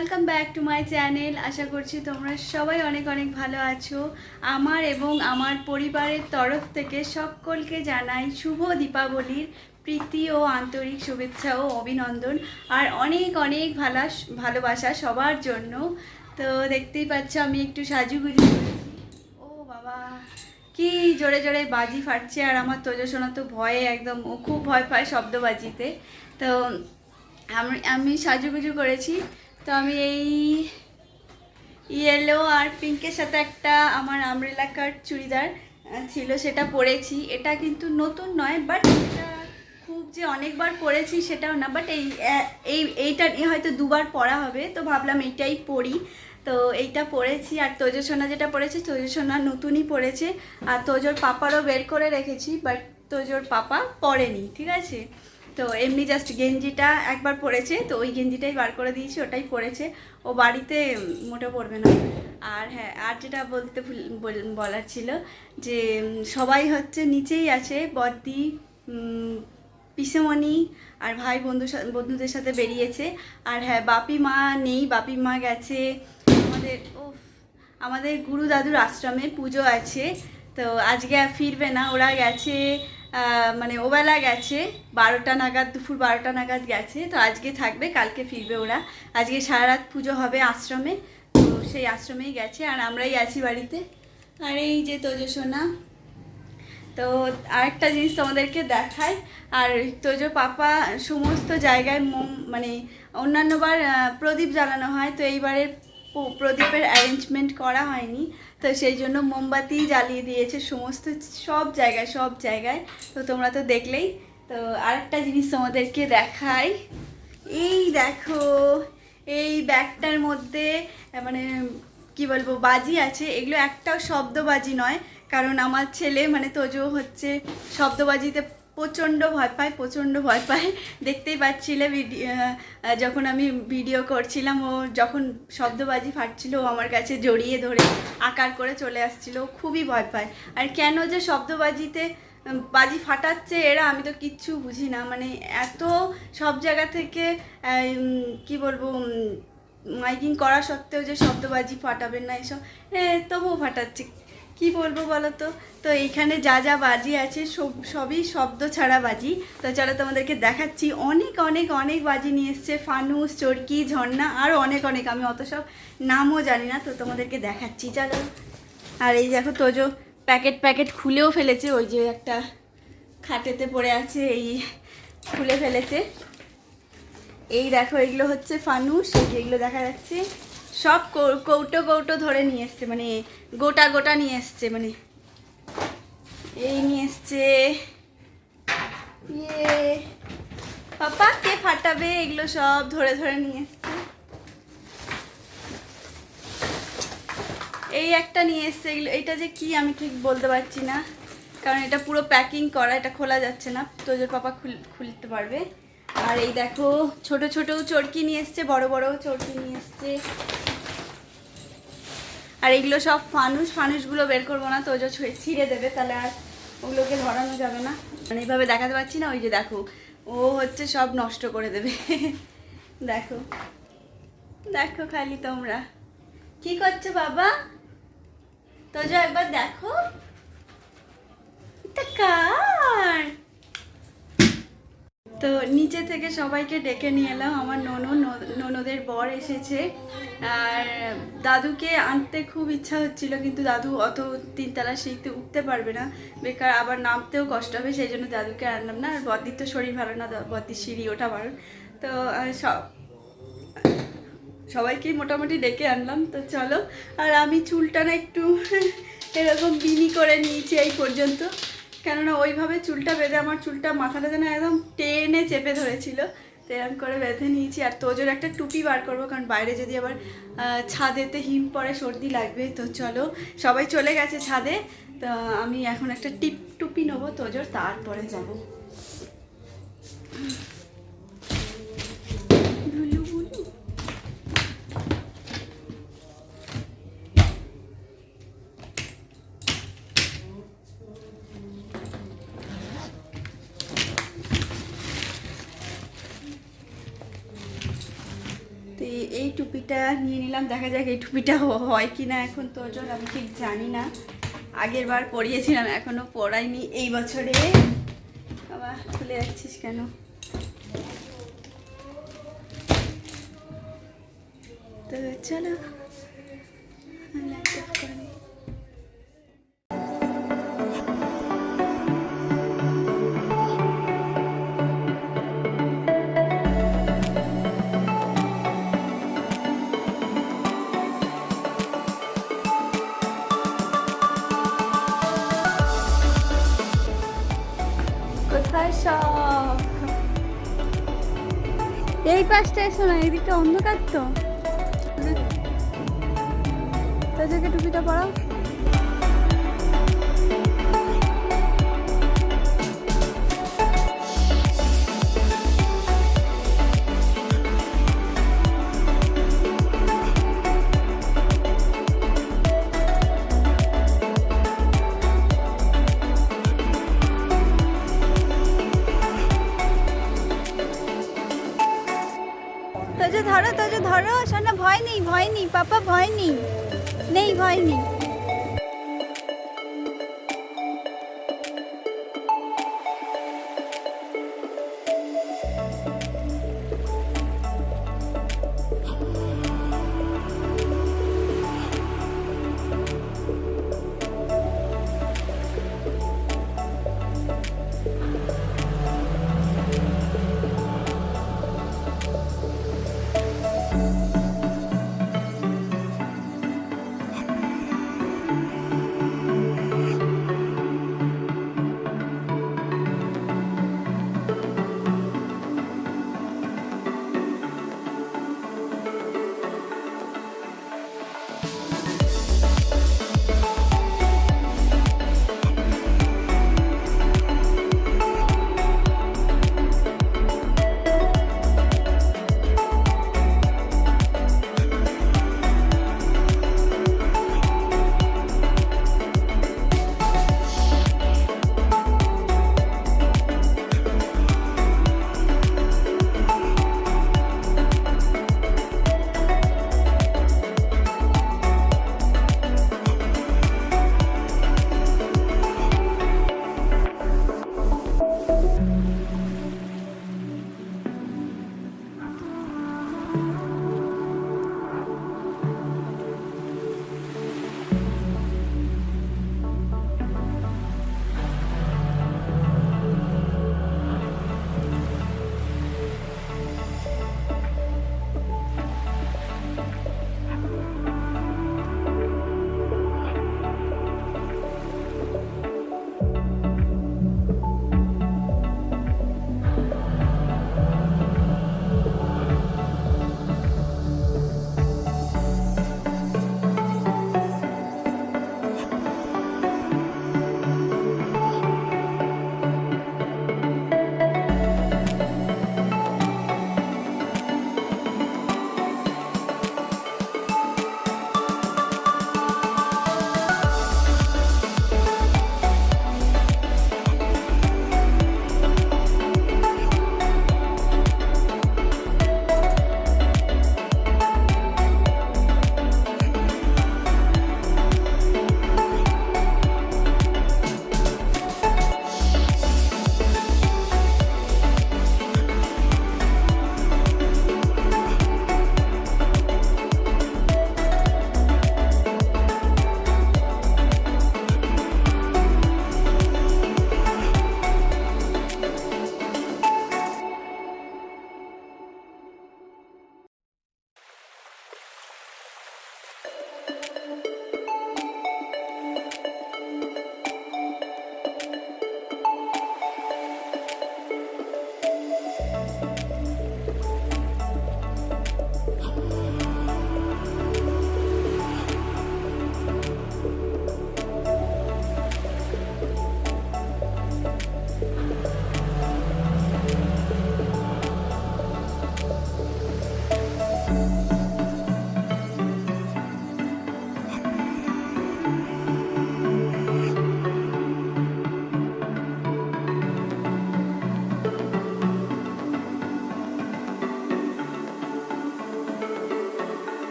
Welcome back to my channel. আশা করছি তোমরা সবাই অনেক অনেক ভালো আছো। আমার এবং আমার পরিবারের তরফ থেকে সকলকে জানাই শুভ দীপাবলির প্রীতি ও আন্তরিক শুভেচ্ছা ও অভিনন্দন, আর অনেক অনেক ভালোবাসা সবার জন্য। তো দেখতেই পাচ্ছ আমি একটু সাজুগুজু করেছি। ও বাবা, কি জোরে জোরে বাজি ফাটছে, আর আমার তোজো সোনা তো ভয়ে একদম, ও খুব ভয় পায় শব্দবাজিতে। তো আমি আমি সাজুগুজু করেছি। তো আমি এই ইয়েলো আর পিঙ্কের সাথে একটা আমার আমব্রেলা কাট চুড়িদার ছিল, সেটা পরেছি। এটা কিন্তু নতুন নয়, বাট এটা খুব যে অনেকবার পরেছি সেটাও না, বাট এইটা হয়তো দুবার পরা হবে, তো ভাবলাম এইটাই পরি। তো এইটা পরেছি। আর তোজো সোনা যেটা পরেছে, তোজো সোনা নতুনই পরেছে। আর তোজোর পাপারও বের করে রেখেছি, বাট তোজোর পাপা পরেনি, ঠিক আছে। তো এমনি জাস্ট গেঞ্জিটা একবার পরেছে, তো ওই গেঞ্জিটাই বার করে দিয়েছি, ওটাই পরেছে। ও বাড়িতে মোটে পড়বে না। আর হ্যাঁ, আর যেটা বলার ছিল যে সবাই হচ্ছে নিচেই আছে, বদ্দি, পিসেমণি আর ভাই বন্ধুদের সাথে বেরিয়েছে। আর হ্যাঁ, বাপি মা নেই, বাপি মা গেছে আমাদের গুরু দাদুর আশ্রমে পুজো আছে। তো আজকে ফিরবে না, ওরা গেছে মানে ওবেলা গেছে 12টা নাগাদ, দুপুর 12টা নাগাদ গেছে। তো আজকে থাকবে, কালকে ফিরবে ওরা। আজকে সারা রাত পুজো হবে আশ্রমে, তো সেই আশ্রমেই গেছে, আর আমরাই আছি বাড়িতে। আর এই যে তোজো সোনা। তো আরেকটা জিনিস তোমাদেরকে দেখাই। আর তোজো পাপা সমস্ত জায়গায় মানে অন্যান্যবার প্রদীপ জ্বালানো হয়, তো এইবারের প্রদীপের অ্যারেঞ্জমেন্ট করা হয়নি, তো সেই জন্য মোমবাতি জ্বালিয়ে দিয়েছে সমস্ত সব জায়গায়। তো তোমরা তো দেখলেই। তো আরেকটা জিনিস তোমাদেরকে দেখাই। এই দেখো, এই ব্যাগটার মধ্যে মানে কি বলবো, বাজি আছে। এগুলো একটাও শব্দবাজি নয়, কারণ আমার ছেলে মানে তোজো হচ্ছে শব্দবাজিতে প্রচণ্ড ভয় পায়। দেখতেই পাচ্ছিলে যখন আমি ভিডিও করছিলাম, ও যখন শব্দবাজি ফাটছিল, ও আমার কাছে জড়িয়ে ধরে আকার করে চলে আসছিল, ও খুবই ভয় পায়। আর কেন যে শব্দবাজিতে বাজি ফাটাচ্ছে এরা, আমি তো কিচ্ছু বুঝি না। মানে এত সব জায়গা থেকে কি বলবো, মাইকিং করা সত্ত্বেও যে শব্দবাজি ফাটাবেন না এসব, তবুও ফাটাচ্ছে। কি বলবো বলো তো। তো এইখানে যা যা বাজি আছে সবই শব্দ ছাড়া বাজি। তো চলো তোমাদেরকে দেখাচ্ছি। অনেক অনেক অনেক বাজি নিয়ে এসছে, ফানুস, চরকি, ঝর্ণা, আরও অনেক অনেক, আমি অত সব নামও জানি না, তো তোমাদেরকে দেখাচ্ছি চলো। আর এই দেখো তোজো প্যাকেট খুলেও ফেলেছে, ওই যে একটা খাটেতে পড়ে আছে, এই খুলে ফেলেছে। এই দেখো, এগুলো হচ্ছে ফানুস, যেগুলো দেখা যাচ্ছে সব কৌটো ধরে নিয়ে এসছে, মানে গোটা নিয়ে এসছে, মানে এই নিয়ে এসছে। ইয়ে পাপা, কে ফাটাবে, এগুলো সব ধরে নিয়ে এসছে। এই একটা নিয়ে এসছে, এগুলো এইটা যে কি আমি ঠিক বলতে পারছি না, কারণ এটা পুরো প্যাকিং করা, এটা খোলা যাচ্ছে না, তোজোর পাপা খুলতে পারবে। আর এই দেখো, ছোট চরকি নিয়ে এসছে, বড় চরকি নিয়ে এসছে। আর এগুলো সব ফানুসগুলো বের করবো না, তোজো ছিঁড়ে দেবে, তাহলে আর ওগুলোকে ধরানো যাবে না। মানে এইভাবে দেখাতে পারছি না, ওই যে দেখো, ও হচ্ছে সব নষ্ট করে দেবে। দেখো দেখো খালি তোমরা কি করছো বাবা, তোজো একবার দেখো, এটা কার। তো নিচে থেকে সবাইকে ডেকে নিয়ে এলাম, আমার ননদের বর এসেছে। আর দাদুকে আনতে খুব ইচ্ছা হচ্ছিল, কিন্তু দাদু অত 3তলা সিঁড়িতে উঠতে পারবে না, বেকার আবার নামতেও কষ্ট হবে, সেই জন্য দাদুকে আনলাম না। আর বদ্দির তো শরীর ভালো না, বদ্দির সিঁড়ি ওঠা বারণ। তো সবাইকেই মোটামুটি ডেকে আনলাম। তো চলো। আর আমি চুলটা না একটু এরকম বিনি করে নিয়েছি এই পর্যন্ত, কেননা ওইভাবে চুলটা বেঁধে আমার চুলটা, মাথাটা যেন একদম টেনে চেপে ধরেছিল, তো এরকম করে বেঁধে নিয়েছি। আর তোজোর একটা টুপি বার করবো, কারণ বাইরে যদি আবার ছাদেতে হিম পড়ে সর্দি লাগবে। তো চলো, সবাই চলে গেছে ছাদে, তো আমি এখন একটা টুপি নেবো তোজোর, তারপরে যাবো। এই এই টুপিটা নিয়ে নিলাম, দেখা যাক এই টুপিটা হয় কি না। এখন তোজোর আমি ঠিক জানি না, আগের বার পরিয়েছিলাম, এখনো পরাইনি এই বছরে। বাবা খুলে যাচ্ছিস কেন? তো চলো ল্যাপটপ করে নিই। কোথায় সব? এই পাশটা এসো না, এদিকে অন্ধকার তো। তোদেরকে টুপিটা পরাও। তোজো ধরো, তোজো ধরো, শোনা ভয় নেই, ভয় নেই পাপা, ভয় নেই, নেই ভয় নেই।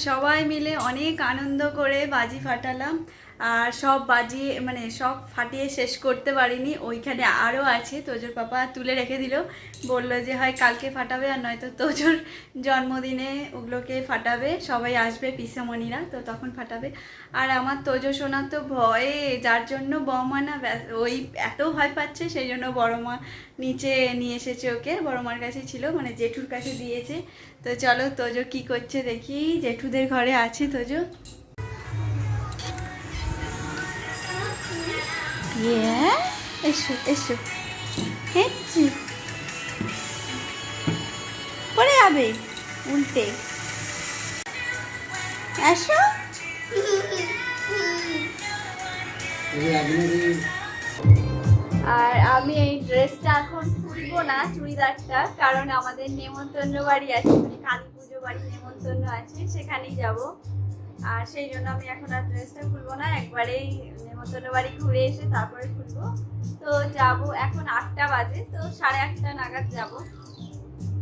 সবাই মিলে অনেক আনন্দ করে বাজি ফাটালাম। আর সব বাজি মানে সব ফাটিয়ে শেষ করতে পারিনি, ওইখানে আরও আছে। তোজোর পাপা তুলে রেখে দিল, বলল যে হয় কালকে ফাটাবে আর নয়তো তোজোর জন্মদিনে ওগুলোকে ফাটাবে, সবাই আসবে পিসেমণিরা, তো তখন ফাটাবে। আর আমার তোজো সোনা তো ভয়ে, যার জন্য বড়মা না ওই এত ভয় পাচ্ছে, সেই জন্য বড়মা নিচে নিয়ে এসেছে ওকে, বড়মার কাছে ছিল, মানে জেঠুর কাছে দিয়েছে। তো চলো তোজো কি করছে দেখি, জেঠুদের ঘরে আছে তোজো। এসো এসো, হেঁটছি পরে যাবে উল্টে, আসো। আর আমি এই ড্রেসটা এখন খুলবো না, চুড়িদারটা, কারণ আমাদের নেমন্তন্ন বাড়ি আছে, মানে কালী পুজো বাড়ি নেমন্তন্ন আছে, সেখানেই যাব। আর সেই জন্য আমি এখন আর ড্রেসটা খুলবো না, একবারেই নেমন্তন্ন বাড়ি ঘুরে এসে তারপরে খুলবো। তো যাব, এখন 8টা বাজে, তো 8:30 নাগাদ যাব।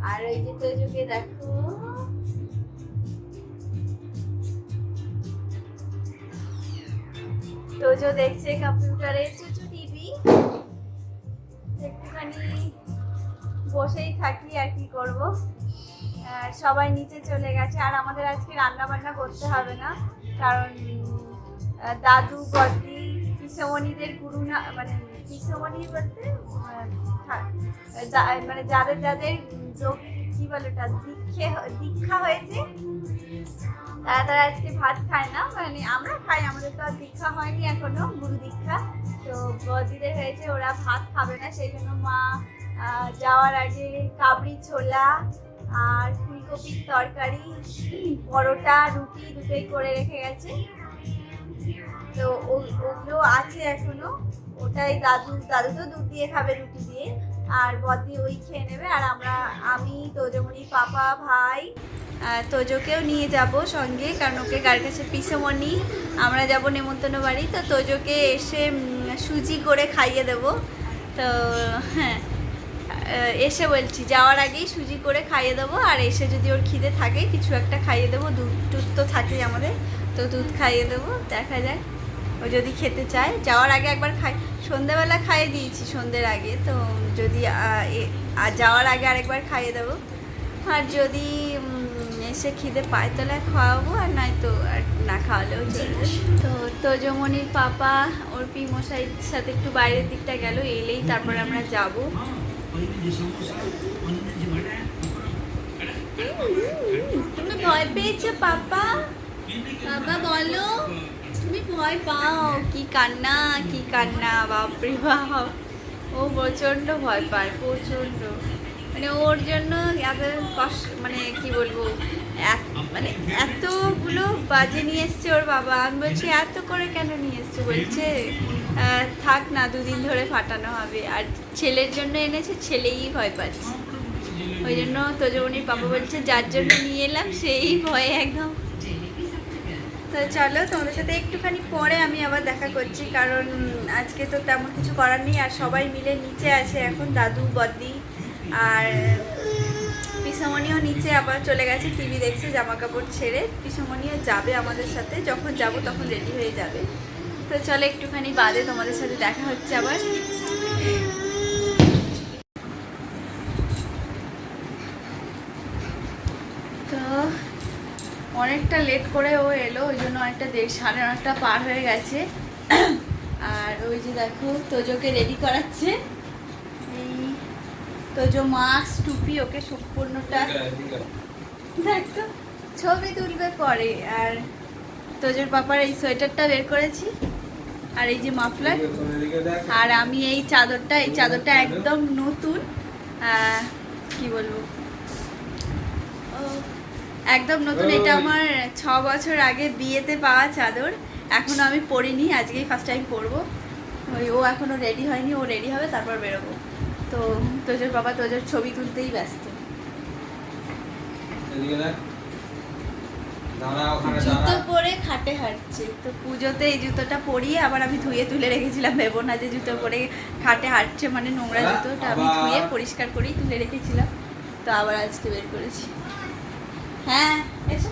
আর ওই যে তোজোকে দেখো, তোজো দেখছে কম্পিউটারে চুচু টিভি, একটুখানি বসেই থাকি আর কি করব। সবাই নিচে চলে গেছে, আর আমাদের আজকে রান্না বান্না করতে হবে না, কারণ দাদু বদ্দি পিসেমণিদের গুরু না, মানে পিসেমণি বলতে মানে যাদের যাদের কি বলে ওটা দীক্ষা হয়েছে, তারা আজকে ভাত খায় না, মানে আমরা খাই, আমাদের তো আর দীক্ষা হয়নি এখনো, গুরু দীক্ষা। তো বদ্দিদের হয়েছে, ওরা ভাত খাবে না, সেই জন্য মা যাওয়ার আগে কাবলি ছোলা আর ফুলকপির তরকারি, পরোটা, রুটি দুটোই করে রেখে গেছে। তো ওগুলো আছে এখনো, ওটাই দাদু তো দুধ দিয়ে খাবে রুটি দিয়ে, আর বদ্দি ওই খেয়ে নেবে। আর আমি তোজোমণির পাপা, ভাই, তোজোকেও নিয়ে যাব সঙ্গে, কারণ ওকে গাড়ির কাছে পিসেমণি, আমরা যাব নেমন্তন্ন বাড়ি। তো তোজোকে এসে সুজি করে খাইয়ে দেব। তো হ্যাঁ, এসে বলছি যাওয়ার আগেই সুজি করে খাইয়ে দেবো, আর এসে যদি ওর খিদে থাকে কিছু একটা খাইয়ে দেবো, দুধ তো থাকেই আমাদের, তো দুধ খাইয়ে দেবো, দেখা যাক ও যদি খেতে চায়। যাওয়ার আগে একবার সন্ধেবেলা খাইয়ে দিয়েছি, সন্ধ্যের আগে, তো যদি যাওয়ার আগে আরেকবার খাইয়ে দেবো। আর যদি এসে খিদে পায় তাহলে খাওয়াবো, আর নয়তো আর না খাওয়ালেও চলবে। তো তোজোমণির পাপা ওর পিমশাইয়ের সাথে একটু বাইরের দিকটা গেল, এলেই তারপর আমরা যাবো। তুমি ভয় পেয়েছো পাপা? বাবা বলো, তুমি ভয় পাও? কি কান্না বাপরে বাপ, ও প্রচন্ড ভয় পায়, প্রচন্ড, মানে ওর জন্য এত কষ্ট, মানে কি বলবো, মানে এতগুলো বাজে নিয়ে এসছে ওর বাবা। আমি বলছি এত করে কেন নিয়ে এসছে, বলছে থাক না, 2 দিন ধরে ফাটানো হবে, আর ছেলের জন্য এনেছে, ছেলেই ভয় পাচ্ছে, ওই জন্য তোজোমণির পাপা বলছে যার জন্য নিয়ে এলাম সেই ভয়ে একদম। তো চলো, তোমাদের সাথে একটুখানি পরে আমি আবার দেখা করছি, কারণ আজকে তো তেমন কিছু করার নেই, আর সবাই মিলে নিচে আছে এখন, দাদু বদ্দি আর পিসেমণিও নিচে আবার চলে গেছে, টিভি দেখছে, জামা কাপড় ছেড়ে। পিসেমণিও যাবে আমাদের সাথে, যখন যাব তখন রেডি হয়ে যাবে। তো চলো একটুখানি বাদে তোমাদের সাথে দেখা হচ্ছে আবার। তো অনেকটা লেট করে ও এলো, ওই জন্য অনেকটা 9:30 পার হয়ে গেছে। আর ওই যে দেখো তোজোকে রেডি করাচ্ছে, এই তোজো মাস্ক টুপি, ওকে সম্পূর্ণটা দেখো ছবি তুলবে পরে। আর তোজোর পাপার এই সোয়েটারটা বের করেছি, আর এই যে মাফলার, আর আমি এই চাদরটা একদম নতুন, কি বলবো, একদম নতুন, এটা আমার 6 বছর আগে বিয়েতে পাওয়া চাদর, এখনো আমি পরিনি, আজকেই ফার্স্ট টাইম পরবো। ও এখনো রেডি হয়নি, ও রেডি হবে তারপর বেরোবো। তো তোজোর বাবা তোজোর ছবি তুলতেই ব্যস্ত। জুতো পরে খাটে হাঁটছে, তো পুজোতে এই জুতোটা পরিয়ে আবার আমি ধুয়ে তুলে রেখেছিলাম, ভেবো না যে জুতো পরে খাটে হাঁটছে মানে নোংরা জুতোটা আমি ধুয়ে পরিষ্কার করেই তুলে রেখেছিলাম, তো আবার আজকে বের করেছি। হ্যাঁ এসো,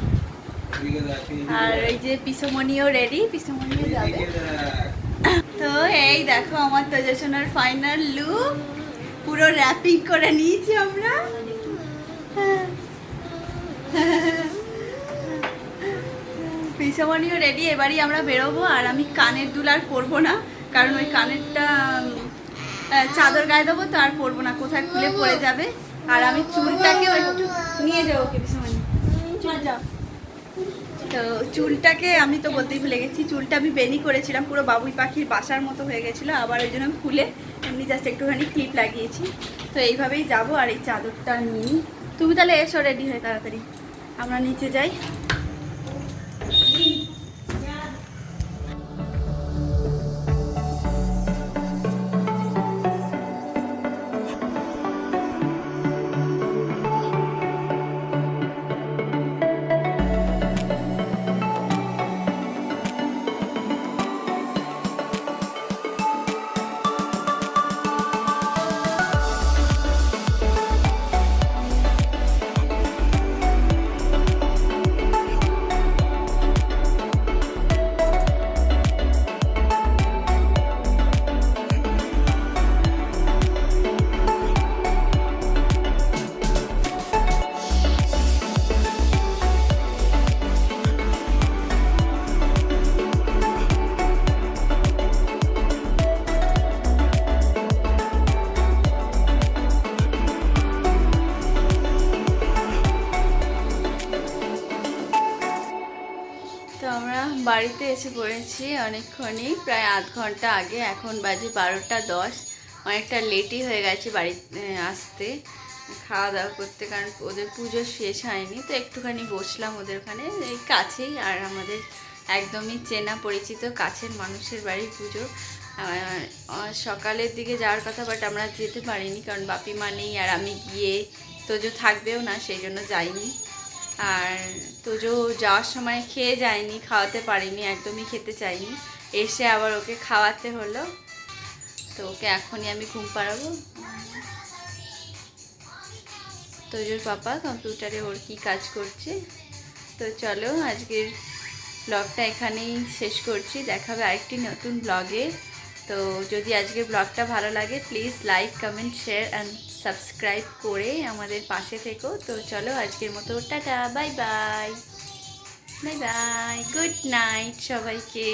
আর এই যে পিসমণিও রেডি, পিসমণিও যাবে। তো এই দেখো আমার তেজস্বনার ফাইনাল লুক, পুরো র্যাপিং করে নিয়েছি আমরা। পিসমণিও রেডি, এবারই আমরা বেরোবো। আর আমি কানের দুল আর পরবো না, কারণ ওই কানেরটা চাদর গায়ে দেবো, তো আর পরবো না, কোথায় খুলে পড়ে যাবে। আর আমি চুলটাকেও একটু নিয়ে যাবো, ওকে পিসমণি যাও। তো চুলটাকে আমি তো বলতেই ভুলে গেছি, চুলটা আমি বেনি করেছিলাম, পুরো বাবুই পাখির বাসার মতো হয়ে গেছিলো, আবার ওই জন্য আমি খুলে এমনি জাস্ট একটুখানি ক্লিপ লাগিয়েছি। তো এইভাবেই যাব। আর এই চাদরটা নিই, তুমি তাহলে এসো রেডি হয়ে তাড়াতাড়ি, আমরা নিচে যাই। তো আমরা বাড়িতে এসে পড়েছি অনেকক্ষণই, প্রায় আধ ঘন্টা আগে। এখন বাজে 12টা 10, অনেকটা লেটই হয়ে গেছে বাড়িতে আসতে, খাওয়া দাওয়া করতে, কারণ ওদের পুজো শেষ হয়নি। তো একটুখানি বসলাম ওদের ওখানে, এই কাছেই, আর আমাদের একদমই চেনা পরিচিত কাছের মানুষের বাড়ি পুজো। সকালের দিকে যাওয়ার কথা, বাট আমরা যেতে পারিনি, কারণ বাপি মা নেই, আর আমি গিয়ে তোজো থাকবেও না, সেই জন্য যাইনি। আর তোজো যাওয়ার সময় খেয়ে যায়নি, খাওয়াতে পারিনি, একদমই খেতে চাইনি, এসে আবার ওকে খাওয়াতে হলো। তো ওকে এখনই আমি ঘুম পাড়াবো। তোজোর পাপা কম্পিউটারে ওর কি কাজ করছে। তো চলো আজকের ব্লগটা এখানেই শেষ করছি, দেখাবে আরেকটি নতুন ব্লগে। তো যদি আজকের ব্লগটা ভালো লাগে, please like, comment, share and subscribe করে আমাদের পাশে থেকো। তো চলো আজকের মতো tata, bye bye, bye bye, good night সবাইকে।